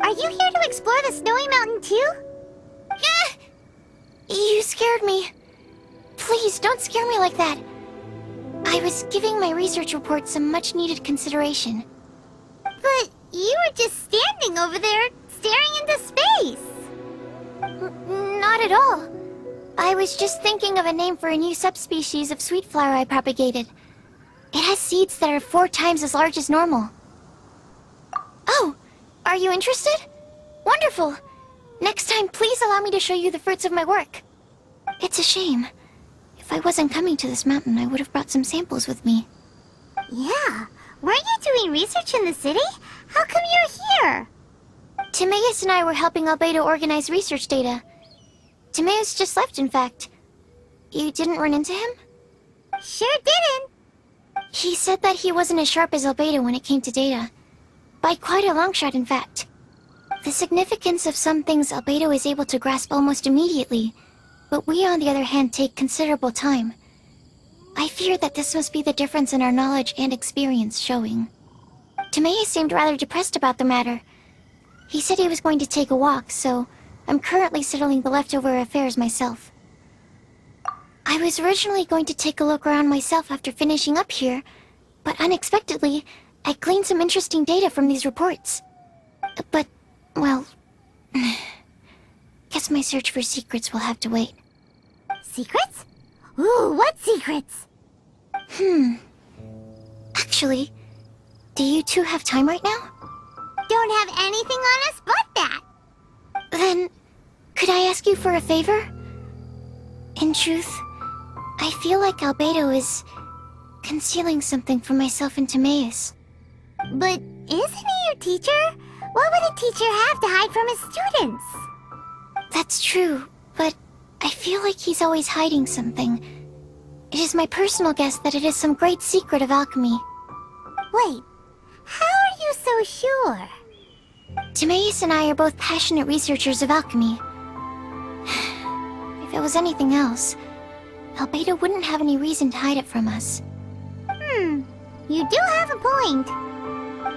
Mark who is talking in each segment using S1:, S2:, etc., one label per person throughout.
S1: Are you here to explore the snowy mountain too? You scared me. Please, don't scare me like that. I was giving my research report some much-needed consideration. But you were just standing over there, staring into space. Not at all. I was just thinking of a name for a new subspecies of sweet flower I propagated. It has seeds that are 4 times as large as normal. Oh, are you interested? Wonderful. Next time, please allow me to show you the fruits of my work. It's a shame. If I wasn't coming to this mountain, I would have brought some samples with me. Yeah. Weren't you doing research in the city? How come you're here? Timaeus and I were helping Albedo organize research data. Timaeus just left, in fact. You didn't run into him? Sure didn't. He said that he wasn't as sharp as Albedo when it came to data. By quite a long shot, in fact. The significance of some things Albedo is able to grasp almost immediately, but we, on the other hand, take considerable time. I fear that this must be the difference in our knowledge and experience showing. Timaeus seemed rather depressed about the matter. He said he was going to take a walk, so I'm currently settling the leftover affairs myself. I was originally going to take a look around myself after finishing up here, but unexpectedly, I gleaned some interesting data from these reports. But, well, guess my search for secrets will have to wait. Secrets? Ooh, what secrets? Actually, do you two have time right now? Don't have anything on us but that. Then, could I ask you for a favor? In truth, I feel like Albedo is concealing something from myself and Timaeus. But isn't he your teacher? What would a teacher have to hide from his students? That's true, but I feel like he's always hiding something. It is my personal guess that it is some great secret of alchemy. Wait, how are you so sure? Timaeus and I are both passionate researchers of alchemy. If it was anything else, Albedo wouldn't have any reason to hide it from us. You do have a point.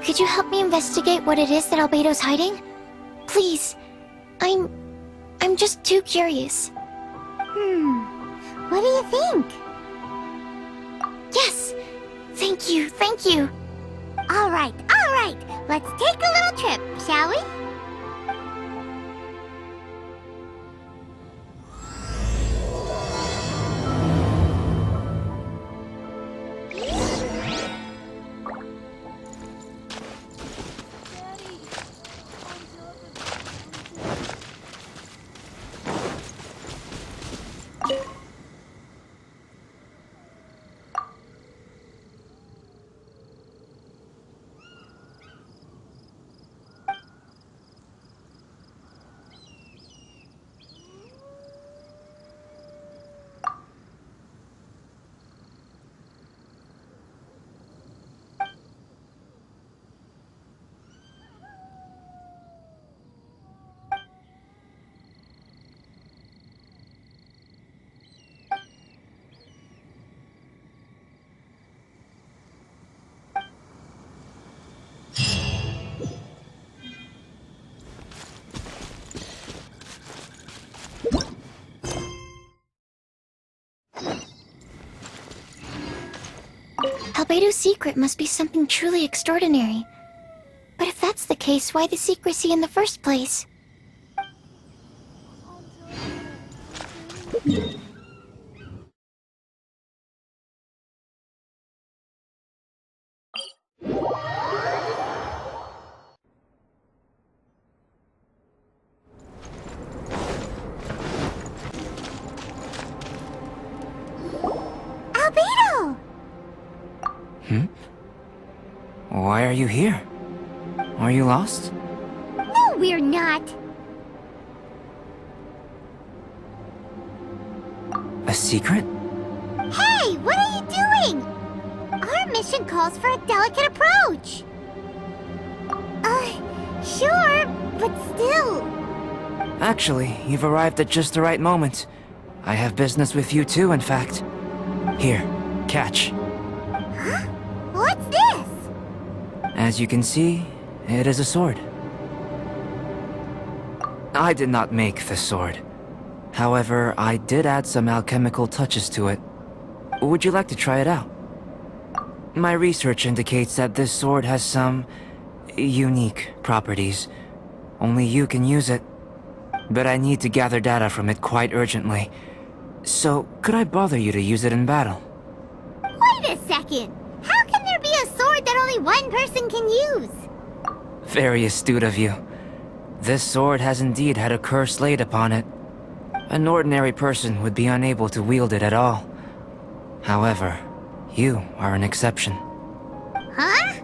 S1: Could you help me investigate what it is that Albedo's hiding? Please. I'm just too curious. What do you think? Yes! Thank you, thank you! Alright, let's take a little trip, shall we? Albedo's secret must be something truly extraordinary. But if that's the case, why the secrecy in the first place? Albedo!
S2: Why are you here? Are you lost?
S1: No, we're not.
S2: A secret?
S1: Hey, what are you doing? Our mission calls for a delicate approach. Sure, but still.
S2: Actually, you've arrived at just the right moment. I have business with you too, in fact. Here, catch.
S1: Huh? What's this?
S2: As you can see, it is a sword. I did not make the sword. However, I did add some alchemical touches to it. Would you like to try it out? My research indicates that this sword has some unique properties. Only you can use it. But I need to gather data from it quite urgently. So, could I bother you to use it in battle?
S1: Wait a second! How can there be a sword that only one person can use?
S2: Very astute of you. This sword has indeed had a curse laid upon it. An ordinary person would be unable to wield it at all. However, you are an exception.
S1: Huh?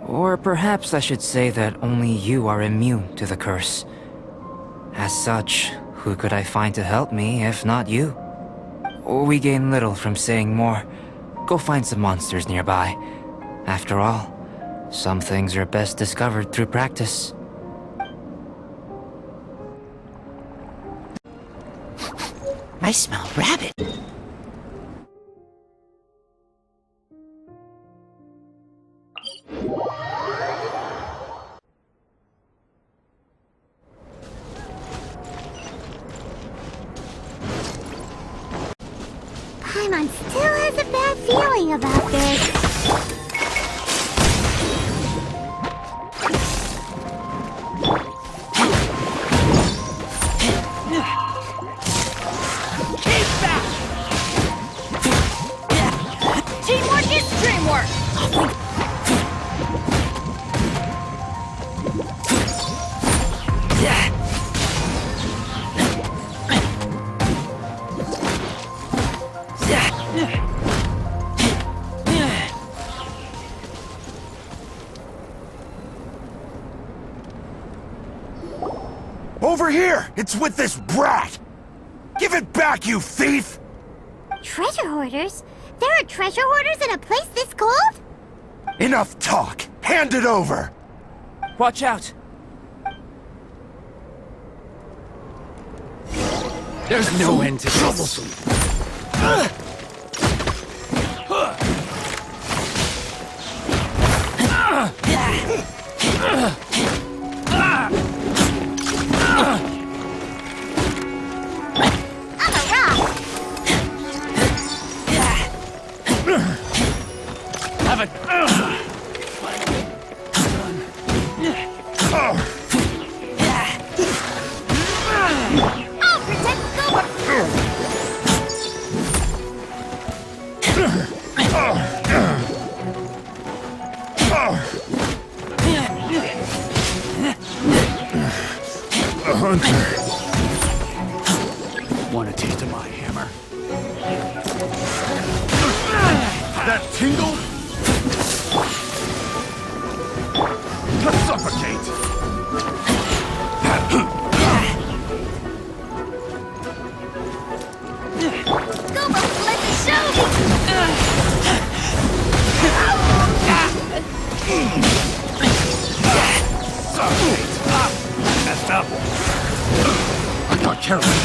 S2: Or perhaps I should say that only you are immune to the curse. As such, who could I find to help me if not you? We gain little from saying more. Go find some monsters nearby. After all, some things are best discovered through practice.
S3: I smell rabbit.
S1: Paimon still has a bad feeling about this.
S4: Teamwork is dreamwork!
S5: Over here! It's with this brat! Give it back, you thief!
S1: Treasure hoarders? There are treasure hoarders in a place this cold?
S5: Enough talk! Hand it over!
S2: Watch out!
S5: There's no end to troublesome.
S1: I'm a rock!
S5: Have it!
S1: I'll protect Goba!
S5: A hunter. Want a taste of my hammer? That tingle? Suffocate!
S1: Goba, let's show!
S5: Suffocate! Messed up. I got careless.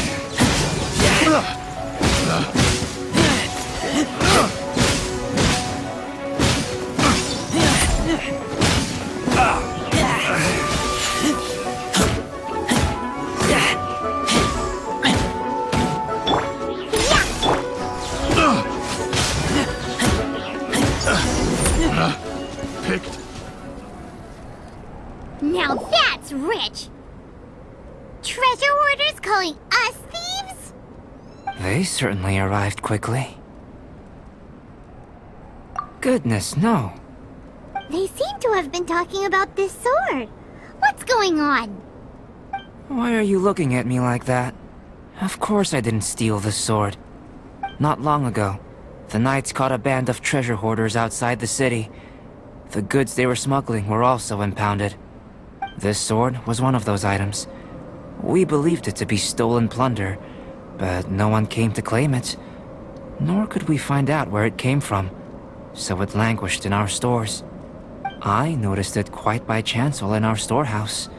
S5: Picked.
S1: Now that's rich! Treasure hoarders calling us thieves?
S2: They certainly arrived quickly. Goodness, no.
S1: They seem to have been talking about this sword. What's going on?
S2: Why are you looking at me like that? Of course I didn't steal the sword. Not long ago, the Knights caught a band of treasure hoarders outside the city. The goods they were smuggling were also impounded. This sword was one of those items. We believed it to be stolen plunder, but no one came to claim it. Nor could we find out where it came from, so it languished in our stores. I noticed it quite by chance while in our storehouse.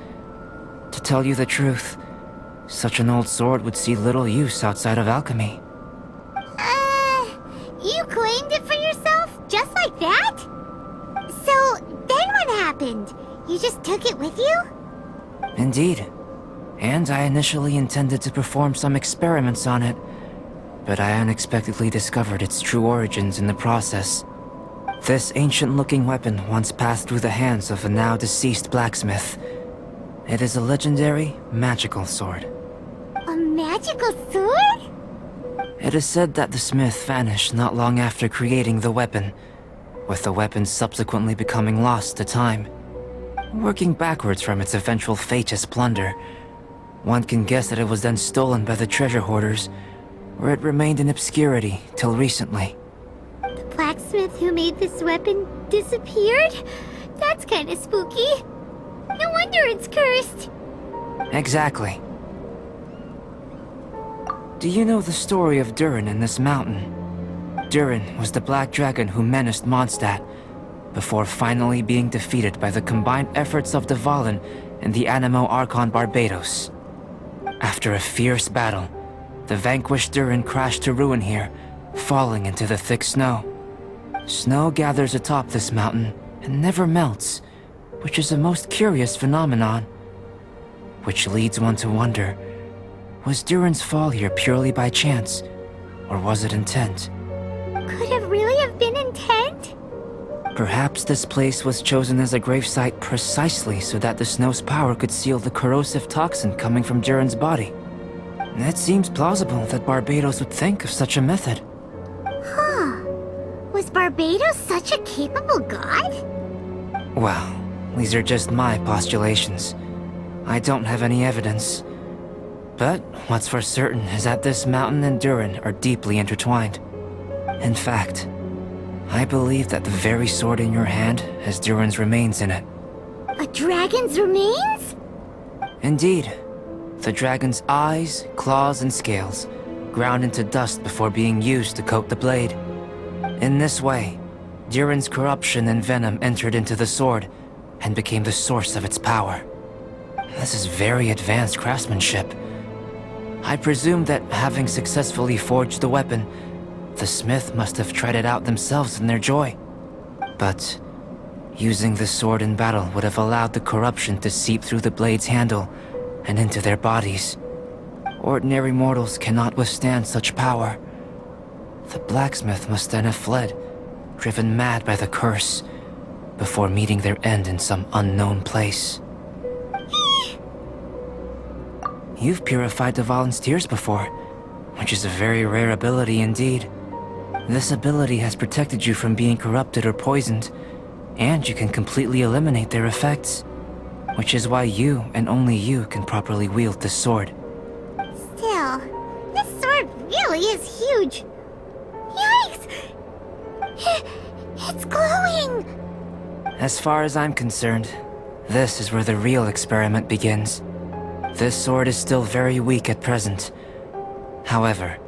S2: To tell you the truth, such an old sword would see little use outside of alchemy.
S1: You claimed it for yourself? Just like that? So, then what happened? You just took it with you?
S2: Indeed. and I initially intended to perform some experiments on it, but I unexpectedly discovered its true origins in the process. This ancient-looking weapon once passed through the hands of a now-deceased blacksmith. It is a legendary, magical sword.
S1: A magical sword?
S2: It is said that the smith vanished not long after creating the weapon, with the weapon subsequently becoming lost to time. Working backwards from its eventual fate as plunder, one can guess that it was then stolen by the treasure hoarders, where it remained in obscurity till recently.
S1: The blacksmith who made this weapon disappeared? That's kinda spooky. No wonder it's cursed.
S2: Exactly. Do you know the story of Durin in this mountain? Durin was the black dragon who menaced Mondstadt, before finally being defeated by the combined efforts of the Valen and the Animo Archon Barbados. After a fierce battle, the vanquished Durin crashed to ruin here, falling into the thick snow. Snow gathers atop this mountain and never melts, which is a most curious phenomenon. Which leads one to wonder, was Durin's fall here purely by chance, or was it intent?
S1: Could it really have been intent?
S2: Perhaps this place was chosen as a gravesite precisely so that the snow's power could seal the corrosive toxin coming from Durin's body. It seems plausible that Barbados would think of such a method.
S1: Huh. Was Barbados such a capable god?
S2: Well, these are just my postulations. I don't have any evidence. But what's for certain is that this mountain and Durin are deeply intertwined. In fact, I believe that the very sword in your hand has Durin's remains in it.
S1: A dragon's remains?
S2: Indeed. The dragon's eyes, claws, and scales ground into dust before being used to coat the blade. In this way, Durin's corruption and venom entered into the sword and became the source of its power. This is very advanced craftsmanship. I presume that having successfully forged the weapon, the smith must have tried it out themselves in their joy. But using the sword in battle would have allowed the corruption to seep through the blade's handle and into their bodies. Ordinary mortals cannot withstand such power. The blacksmith must then have fled, driven mad by the curse, before meeting their end in some unknown place. You've purified the Valen's tears before, which is a very rare ability indeed. This ability has protected you from being corrupted or poisoned, and you can completely eliminate their effects, which is why you and only you can properly wield this sword.
S1: Still, this sword really is huge. Yikes! It's glowing!
S2: As far as I'm concerned, this is where the real experiment begins. This sword is still very weak at present. However,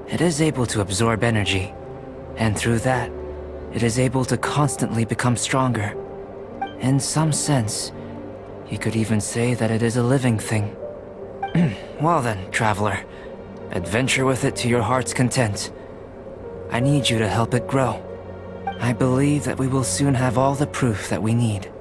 S2: it is able to absorb energy, and through that, it is able to constantly become stronger. In some sense, you could even say that it is a living thing. Well then, traveler, adventure with it to your heart's content. I need you to help it grow. I believe that we will soon have all the proof that we need.